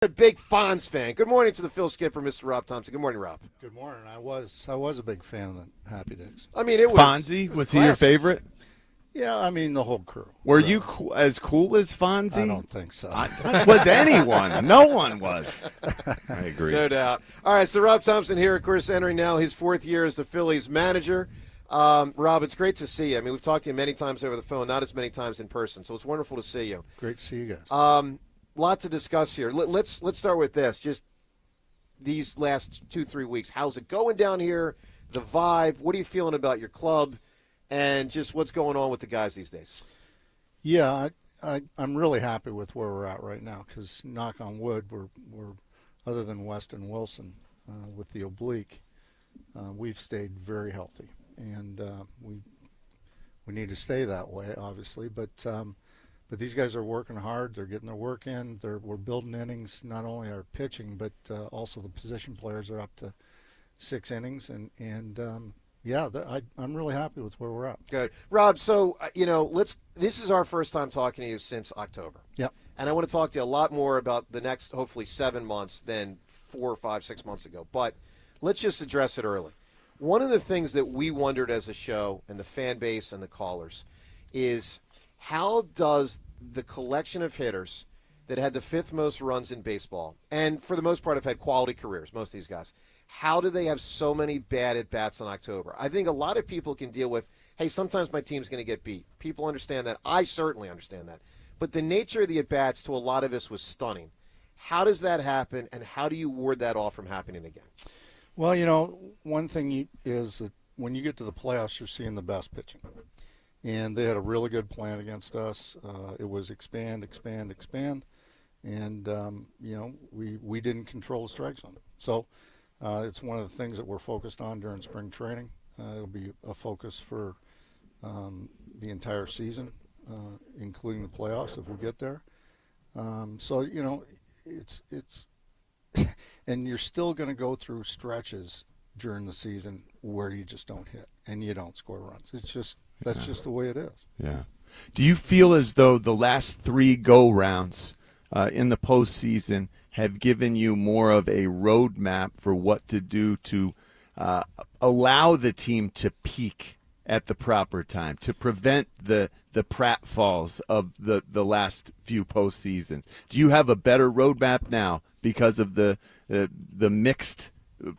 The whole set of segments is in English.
A big Fonz fan. Good morning to the Phil Skipper, Mr. Rob Thomson. Good morning, Rob. Good morning. I was a big fan of the Happy Days. I mean, it was Fonzie. Was he your classic. favorite? Yeah, I mean the whole crew. Were you as cool as Fonzie? I don't think so. Was anyone? No one was. I agree. No doubt. All right, so Rob Thomson here, of course, entering now his fourth year as the Phillies manager. Rob, it's great to see you. I mean, we've talked to you many times over the phone, not as many times in person, so it's wonderful to see you. Great to see you guys. Lot to discuss here. Let's start with this. Just these last 2-3 weeks. How's it going down here? The vibe. What are you feeling about your club? And just what's going on with the guys these days? Yeah, I'm really happy with where we're at right now because, knock on wood, we're other than Weston Wilson with the oblique, we've stayed very healthy, and we need to stay that way, obviously. But these guys are working hard. They're getting their work in. We're building innings. Not only our pitching, but also the position players are up to 6 innings, and I'm really happy with where we're at. Good. Rob, so, this is our first time talking to you since October. Yep. And I want to talk to you a lot more about the next, hopefully, 7 months than 4 or 5, 6 months ago. But let's just address it early. One of the things that we wondered as a show, and the fan base and the callers, is how does the collection of hitters that had the 5th most runs in baseball, and for the most part have had quality careers, most of these guys, how do they have so many bad at-bats in October? I think a lot of people can deal with, hey, sometimes my team's going to get beat. People understand that. I certainly understand that. But the nature of the at-bats to a lot of us was stunning. How does that happen, and how do you ward that off from happening again? Well, one thing is that when you get to the playoffs, you're seeing the best pitching. And they had a really good plan against us. It was expand. And, we didn't control the strike zone. So it's one of the things that we're focused on during spring training. It'll be a focus for the entire season, including the playoffs if we get there. It's and you're still going to go through stretches during the season where you just don't hit and you don't score runs. That's just the way it is. Yeah. Do you feel as though the last 3 go-rounds in the postseason have given you more of a roadmap for what to do to allow the team to peak at the proper time, to prevent the pratfalls of the last few postseasons? Do you have a better roadmap now because of the mixed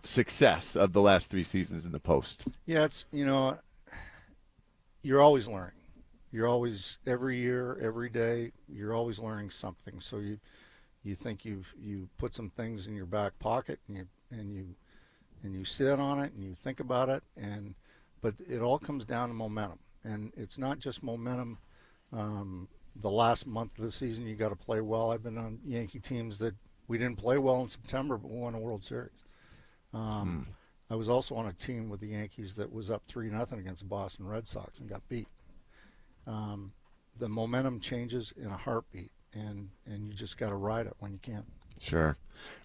success of the last 3 seasons in the post? Yeah, it's you're always learning. You're always, every year, every day, you're always learning something. So you think you put some things in your back pocket and you sit on it and you think about it, but it all comes down to momentum. And it's not just momentum. The last month of the season, you got to play well. I've been on Yankee teams that we didn't play well in September, but we won a World Series. I was also on a team with the Yankees that was up 3-0 against the Boston Red Sox and got beat. The momentum changes in a heartbeat, and you just got to ride it when you can. Sure.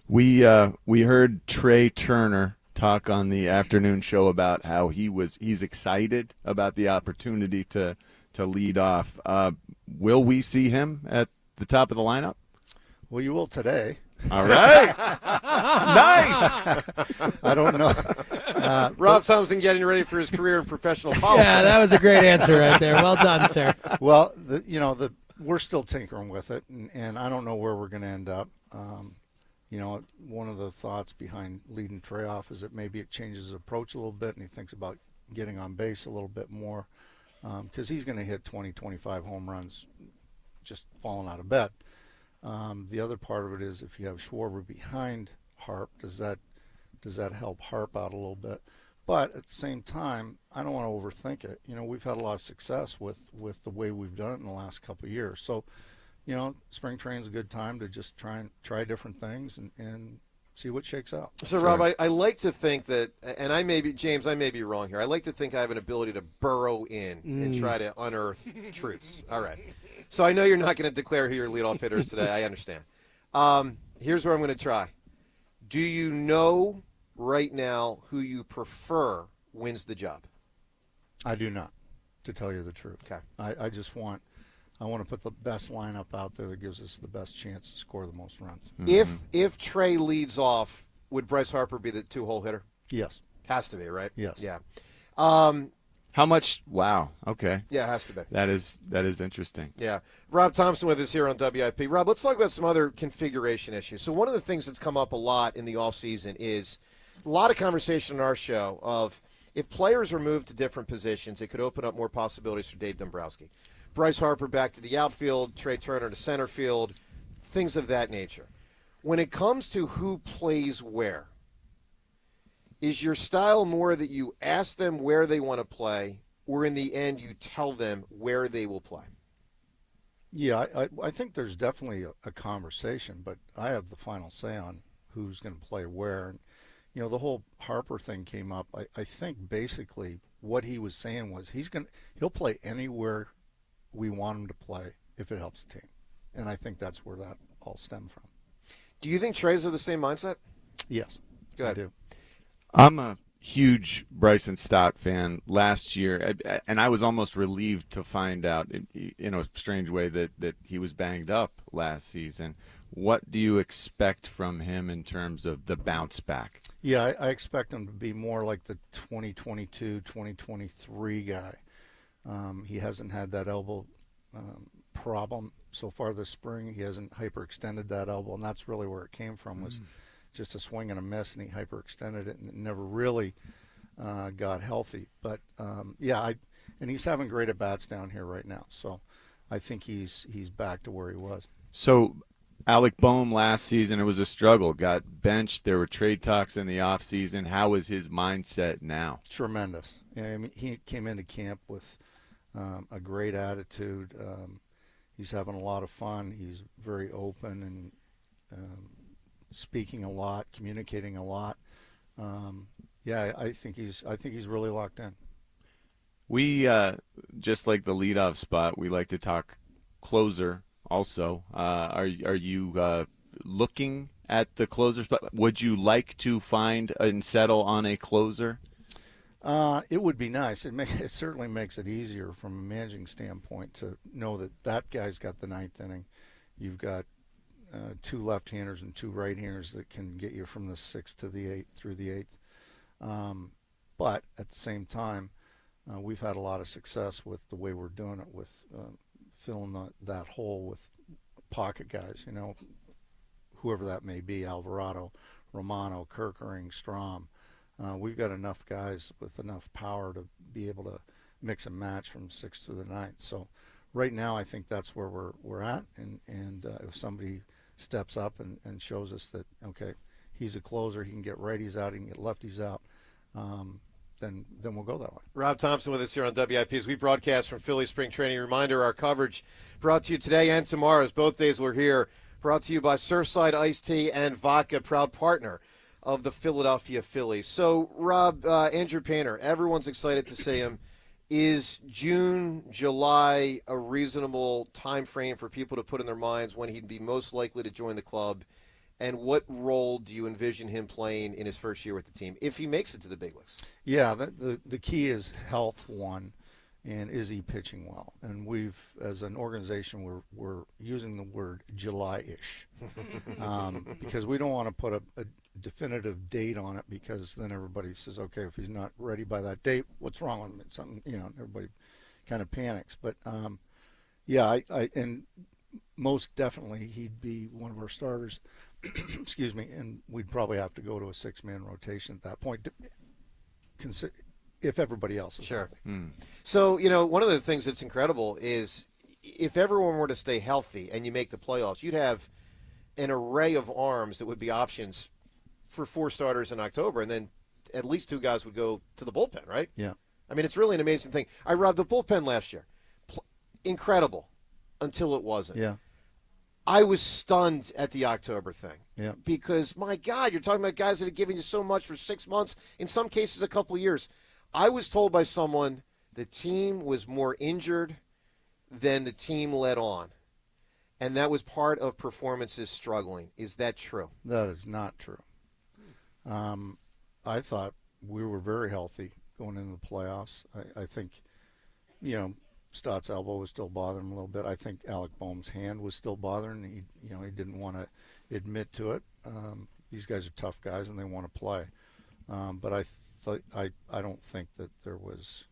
We heard Trey Turner talk on the afternoon show about how he's excited about the opportunity to lead off. Will we see him at the top of the lineup? Well, you will today. All right. Nice. I don't know. Rob Thomson getting ready for his career in professional politics. Yeah, that was a great answer right there. Well done, sir. Well, we're still tinkering with it, and I don't know where we're going to end up. One of the thoughts behind leading Trey off is that maybe it changes his approach a little bit, and he thinks about getting on base a little bit more because he's going to hit 20, 25 home runs just falling out of bed. The other part of it is if you have Schwarber behind Harp, does that help Harp out a little bit? But at the same time, I don't want to overthink it. We've had a lot of success with the way we've done it in the last couple of years. So, spring training's a good time to just try different things and see what shakes out. So, Rob, I like to think that, and James, I may be wrong here. I like to think I have an ability to burrow in and try to unearth truths. All right. So I know you're not going to declare who your leadoff hitter is today. I understand. Here's where I'm going to try. Do you know right now who you prefer wins the job? I do not, to tell you the truth. Okay. I just want I want to put the best lineup out there that gives us the best chance to score the most runs. If Trey leads off, would Bryce Harper be the 2-hole hitter? Yes. Has to be, right? Yes. Yeah. How much? Wow. Okay. Yeah, it has to be. That is interesting. Yeah. Rob Thomson with us here on WIP. Rob, let's talk about some other configuration issues. So one of the things that's come up a lot in the offseason is a lot of conversation on our show of if players are moved to different positions, it could open up more possibilities for Dave Dombrowski. Bryce Harper back to the outfield, Trey Turner to center field, things of that nature. When it comes to who plays where, is your style more that you ask them where they want to play, or in the end you tell them where they will play? Yeah, I think there's definitely a conversation, but I have the final say on who's going to play where. And, the whole Harper thing came up. I think basically what he was saying was he'll play anywhere we want him to play if it helps the team. And I think that's where that all stemmed from. Do you think Trey's of the same mindset? Yes. Go ahead. I do. I'm a huge Bryson Stott fan last year, and I was almost relieved to find out, in a strange way, that he was banged up last season. What do you expect from him in terms of the bounce back? Yeah, I expect him to be more like the 2022, 2023 guy. He hasn't had that elbow problem so far this spring. He hasn't hyperextended that elbow, and that's really where it came from, was just a swing and a miss, and he hyperextended it and it never really got healthy. But, and he's having great at-bats down here right now. So I think he's back to where he was. So Alec Boehm last season, it was a struggle. Got benched. There were trade talks in the offseason. How is his mindset now? Tremendous. Yeah, I mean, he came into camp with a great attitude. He's having a lot of fun. He's very open and speaking a lot, communicating a lot. I think he's really locked in. We just like the leadoff spot, we like to talk closer. Also, are you looking at the closer spot? Would you like to find and settle on a closer? It would be nice. It certainly makes it easier from a managing standpoint to know that guy's got the ninth inning. You've got two left-handers and two right-handers that can get you from the sixth to the eighth through the eighth. But at the same time, we've had a lot of success with the way we're doing it, with filling that hole with pocket guys. Whoever that may be, Alvarado, Romano, Kerkering, Strom. We've got enough guys with enough power to be able to mix and match from sixth through the ninth. So right now, I think that's where we're at. And if somebody steps up and shows us that, okay, he's a closer, he can get righties out, he can get lefties out, then we'll go that way. Rob Thomson with us here on WIP as we broadcast from Philly Spring Training. Reminder, our coverage brought to you today and tomorrow, as both days we're here, brought to you by Surfside Iced Tea and Vodka, proud partner of the Philadelphia Phillies. So, Rob, Andrew Painter, everyone's excited to see him. Is June, July a reasonable time frame for people to put in their minds when he'd be most likely to join the club? And what role do you envision him playing in his first year with the team, if he makes it to the big leagues? Yeah, the key is health, one, and is he pitching well? And we've, as an organization, we're using the word July-ish because we don't want to put a definitive date on it, because then everybody says, okay, if he's not ready by that date, what's wrong with him? It's something, everybody kind of panics. But and most definitely he'd be one of our starters. Excuse me, and we'd probably have to go to a six-man rotation at that point, if everybody else is healthy. So, one of the things that's incredible is if everyone were to stay healthy and you make the playoffs, you'd have an array of arms that would be options for four starters in October, and then at least two guys would go to the bullpen, right? Yeah. I mean, it's really an amazing thing. I robbed the bullpen last year. Incredible until it wasn't. Yeah. I was stunned at the October thing. Yeah. Because, my God, you're talking about guys that have given you so much for 6 months, in some cases a couple of years. I was told by someone the team was more injured than the team let on. And that was part of performances struggling. Is that true? That is not true. I thought we were very healthy going into the playoffs. I think, Stott's elbow was still bothering him a little bit. I think Alec Boehm's hand was still bothering. He didn't want to admit to it. These guys are tough guys and they want to play. But I don't think that there was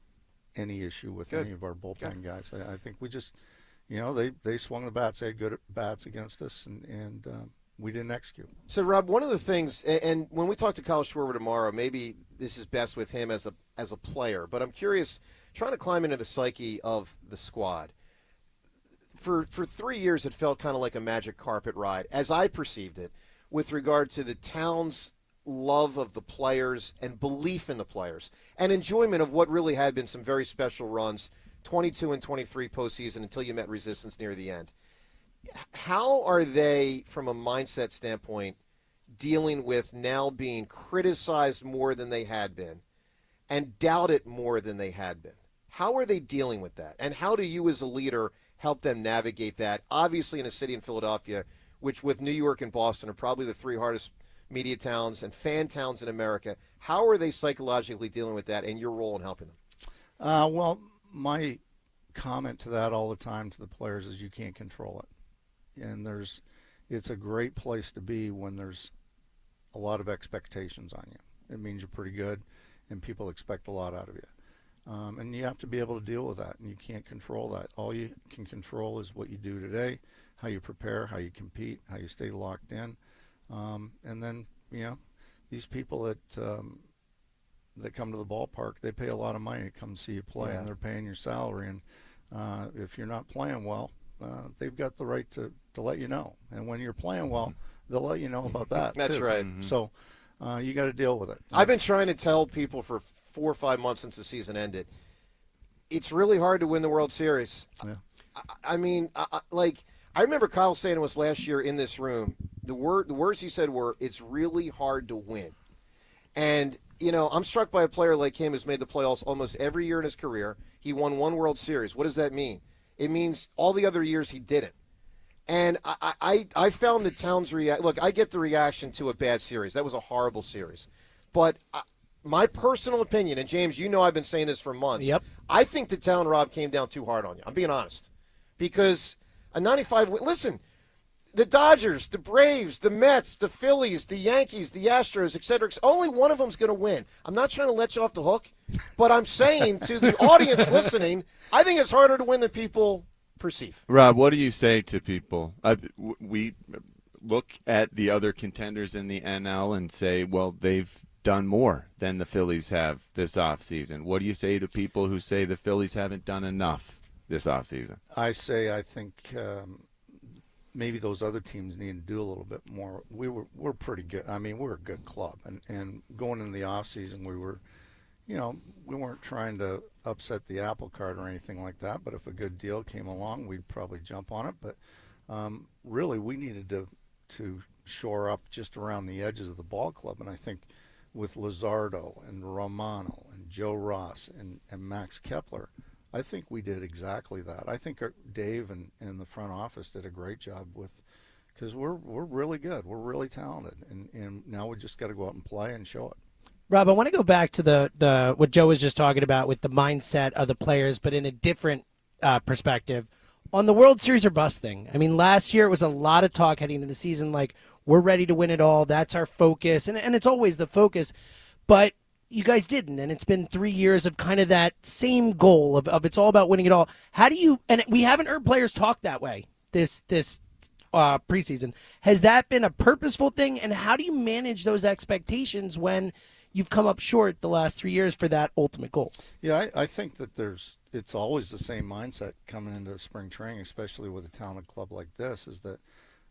any issue with any of our bullpen guys. I think we just, they swung the bats. They had good bats against us, and we didn't execute. So, Rob, one of the things, and when we talk to Kyle Schwarber tomorrow, maybe this is best with him as a player, but I'm curious, trying to climb into the psyche of the squad. For 3 years, it felt kind of like a magic carpet ride, as I perceived it, with regard to the town's love of the players and belief in the players and enjoyment of what really had been some very special runs, 22 and 23 postseason until you met resistance near the end. How are they, from a mindset standpoint, dealing with now being criticized more than they had been and doubted more than they had been? How are they dealing with that? And how do you as a leader help them navigate that? Obviously in a city in Philadelphia, which with New York and Boston are probably the three hardest media towns and fan towns in America. How are they psychologically dealing with that and your role in helping them? Well, my comment to that all the time to the players is you can't control it. And it's a great place to be when there's a lot of expectations on you. It means you're pretty good and people expect a lot out of you. And you have to be able to deal with that, and you can't control that. All you can control is what you do today, how you prepare, how you compete, how you stay locked in. And then, these people that come to the ballpark, they pay a lot of money to come see you play, and they're paying your salary. And if you're not playing well, they've got the right to let you know. And when you're playing well, they'll let you know about that. That's too. right. Mm-hmm. So you got to deal with it. I've been trying to tell people for 4 or 5 months since the season ended, it's really hard to win the World Series. Yeah. I mean, I remember Kyle saying to us last year in this room, the words he said were, it's really hard to win. And, I'm struck by a player like him who's made the playoffs almost every year in his career. He won one World Series. What does that mean? It means all the other years he didn't. And I found the town's look, I get the reaction to a bad series. That was a horrible series. But my personal opinion, and James, I've been saying this for months. Yep. I think the town, Rob, came down too hard on you. I'm being honest. Because a 95 win, listen, the Dodgers, the Braves, the Mets, the Phillies, the Yankees, the Astros, et cetera, only one of them's going to win. I'm not trying to let you off the hook, but I'm saying to the audience listening, I think it's harder to win than people perceive. Rob, what do you say to people? We look at the other contenders in the NL and say, well, they've done more than the Phillies have this offseason. What do you say to people who say the Phillies haven't done enough this offseason? I think maybe those other teams need to do a little bit more. We're pretty good. I mean, we're a good club, and going into the offseason, we were, we weren't trying to upset the apple cart or anything like that. But if a good deal came along, we'd probably jump on it. But really, we needed to shore up just around the edges of the ball club, and I think with Luzardo and Romano and Joe Ross and Max Kepler, I think we did exactly that. I think Dave and the front office did a great job because we're really good. We're really talented, and now we just got to go out and play and show it. Rob, I want to go back to the what Joe was just talking about with the mindset of the players, but in a different perspective. On the World Series or bust thing, I mean, last year it was a lot of talk heading into the season, like, we're ready to win it all. That's our focus. And it's always the focus. But you guys didn't. And it's been 3 years of kind of that same goal of it's all about winning it all. How do you – and we haven't heard players talk that way this preseason. Has that been a purposeful thing? And how do you manage those expectations when you've come up short the last 3 years for that ultimate goal? Yeah, I think that it's always the same mindset coming into spring training, especially with a talented club like this, is that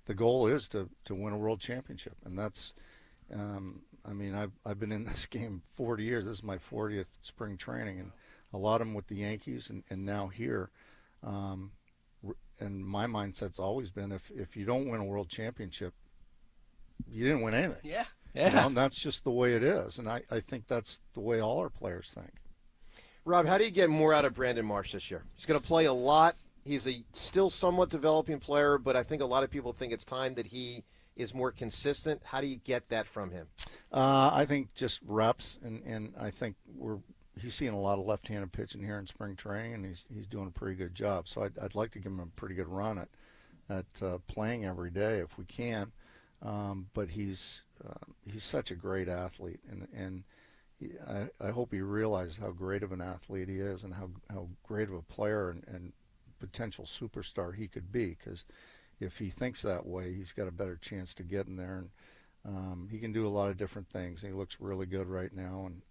the goal is to win a world championship. And that's, I've been in this game 40 years. This is my 40th spring training, and a lot of them with the Yankees and now here. And my mindset's always been if you don't win a world championship, you didn't win anything. Yeah. And that's just the way it is. And I think that's the way all our players think. Rob, how do you get more out of Brandon Marsh this year? He's going to play a lot. He's a still somewhat developing player, but I think a lot of people think it's time that he is more consistent. How do you get that from him? I think just reps, and I think he's seeing a lot of left-handed pitching here in spring training, and he's doing a pretty good job. So I'd like to give him a pretty good run at playing every day if we can. But he's such a great athlete, and I hope he realizes how great of an athlete he is and how great of a player and potential superstar he could be. Because if he thinks that way, he's got a better chance to get in there. And he can do a lot of different things. He looks really good right now, and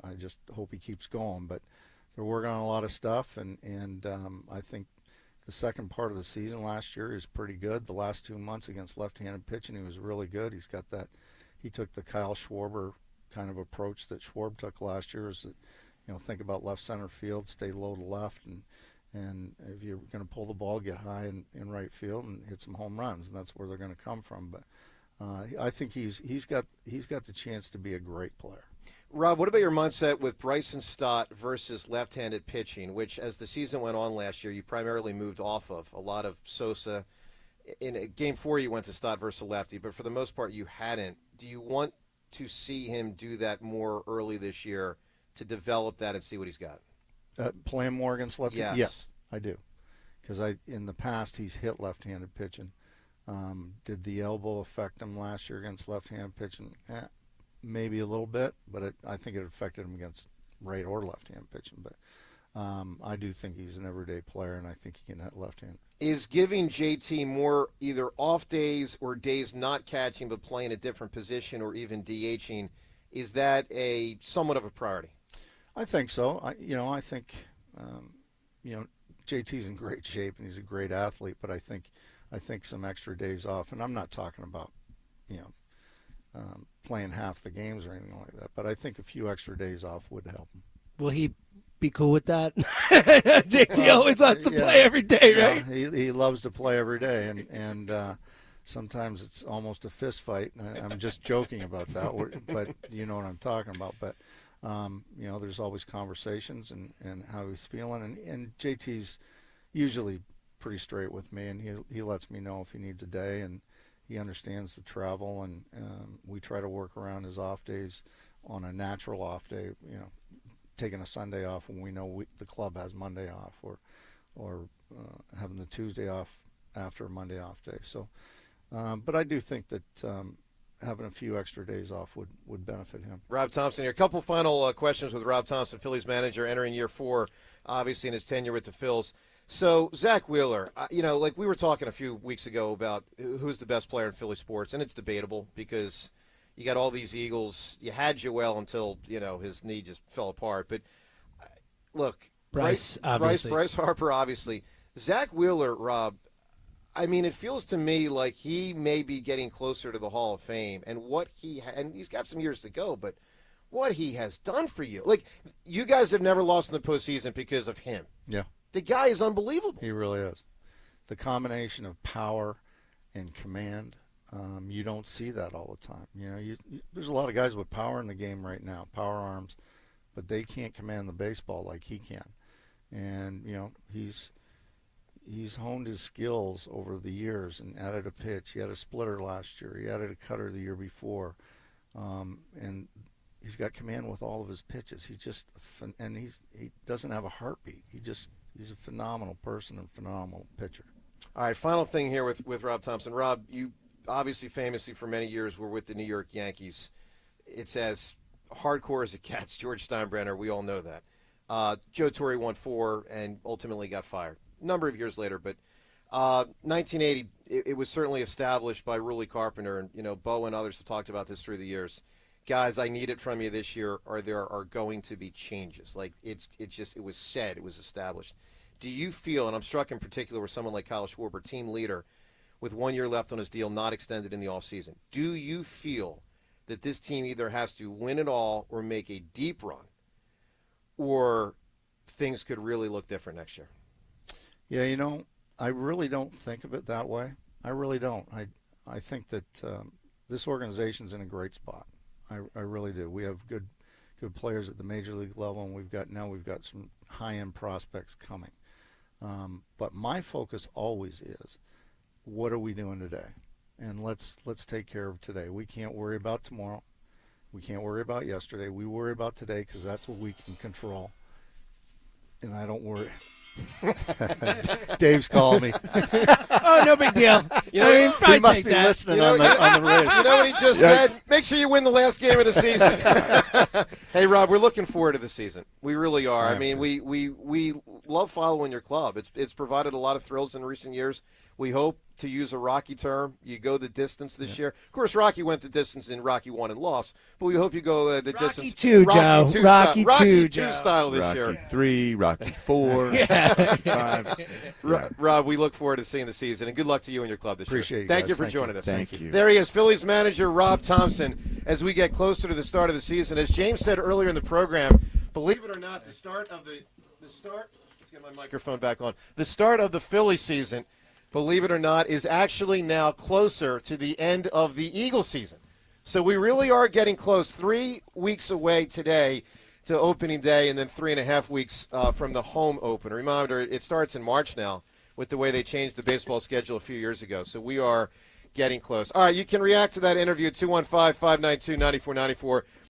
I just hope he keeps going. But they're working on a lot of stuff, and I think the second part of the season last year is pretty good. The last 2 months against left-handed pitching, he was really good. He's got that. He took the Kyle Schwarber kind of approach that Schwarb took last year. Is that, think about left center field, stay low to left, and if you're going to pull the ball, get high in right field and hit some home runs, and that's where they're going to come from. But I think he's got the chance to be a great player. Rob, what about your mindset with Bryson Stott versus left-handed pitching, which as the season went on last year, you primarily moved off of a lot of Sosa. In Game 4, you went to Stott versus lefty, but for the most part, you hadn't. Do you want to see him do that more early this year to develop that and see what he's got? Playing more against lefty? Yes, I do. Because in the past, he's hit left-handed pitching. Did the elbow affect him last year against left-handed pitching? Maybe a little bit, but I think it affected him against right or left-handed pitching. But I do think he's an everyday player, and I think he can hit left-handed. Is giving JT more either off days or days not catching but playing a different position or even DHing, is that a somewhat of a priority? I think so. I think JT's in great shape and he's a great athlete, but I think some extra days off, and I'm not talking about playing half the games or anything like that, but I think a few extra days off would help him. Will he be cool with that? JT always wants to play every day, right? He loves to play every day, and sometimes it's almost a fist fight. I'm just joking about that, but you know what I'm talking about. But there's always conversations and how he's feeling, and JT's usually pretty straight with me, and he lets me know if he needs a day, and he understands the travel, and we try to work around his off days on a natural off day, taking a Sunday off when we know the club has Monday off, or having the Tuesday off after a Monday off day. So, but I do think that having a few extra days off would benefit him. Rob Thomson here. A couple final questions with Rob Thomson, Phillies manager, entering year 4, obviously in his tenure with the Phils. So, Zach Wheeler, like we were talking a few weeks ago about who's the best player in Philly sports, and it's debatable because you got all these Eagles. You had Joel until, his knee just fell apart. But, look, Bryce Harper, obviously. Zach Wheeler, Rob, it feels to me like he may be getting closer to the Hall of Fame, and and he's got some years to go, but what he has done for you. Like, you guys have never lost in the postseason because of him. Yeah. The guy is unbelievable. He really is. The combination of power and command, you don't see that all the time. There's a lot of guys with power in the game right now, power arms, but they can't command the baseball like he can. And, he's honed his skills over the years and added a pitch. He had a splitter last year. He added a cutter the year before. And he's got command with all of his pitches. He doesn't have a heartbeat. He's a phenomenal person and phenomenal pitcher. All right, final thing here with Rob Thomson. Rob, you obviously famously for many years were with the New York Yankees. It's as hardcore as it gets. George Steinbrenner, we all know that. Joe Torre won 4 and ultimately got fired a number of years later. But 1980, it was certainly established by Rully Carpenter, and Bo and others have talked about this through the years. Guys, I need it from you this year, or there are going to be changes. Like it was said, it was established. Do you feel, and I'm struck in particular with someone like Kyle Schwarber, team leader, with 1 year left on his deal, not extended in the offseason, do you feel that this team either has to win it all or make a deep run, or things could really look different next year? Yeah, I really don't think of it that way. I really don't. I think that this organization's in a great spot. I really do. We have good players at the major league level, and we've got some high-end prospects coming. But my focus always is, what are we doing today? And let's take care of today. We can't worry about tomorrow. We can't worry about yesterday. We worry about today because that's what we can control. And I don't worry. Dave's calling me. Oh, no big deal. You know, He must be listening on the radio. You know what he just said? Make sure you win the last game of the season. Hey, Rob, we're looking forward to the season. We really are. I mean, we love following your club. It's provided a lot of thrills in recent years. We hope, to use a Rocky term, you go the distance this year. Of course, Rocky went the distance in Rocky 1 and lost, but we hope you go the distance. Rocky 2 style this year. Rocky 3, Rocky 4, 5. Rob, we look forward to seeing the season, and good luck to you and your club this Appreciate year. you Thank guys. you for Thank joining you. us. Thank you. There he is, Phillies manager Rob Thomson, as we get closer to the start of the season. As James said earlier in the program, believe it or not, the start, let's get my microphone back on. The start of the Phillies season, believe it or not, is actually now closer to the end of the Eagles season. So we really are getting close. 3 weeks away today to opening day, and then 3.5 weeks from the home opener. Reminder, it starts in March now with the way they changed the baseball schedule a few years ago. So we are getting close. All right, you can react to that interview at 215-592-9494.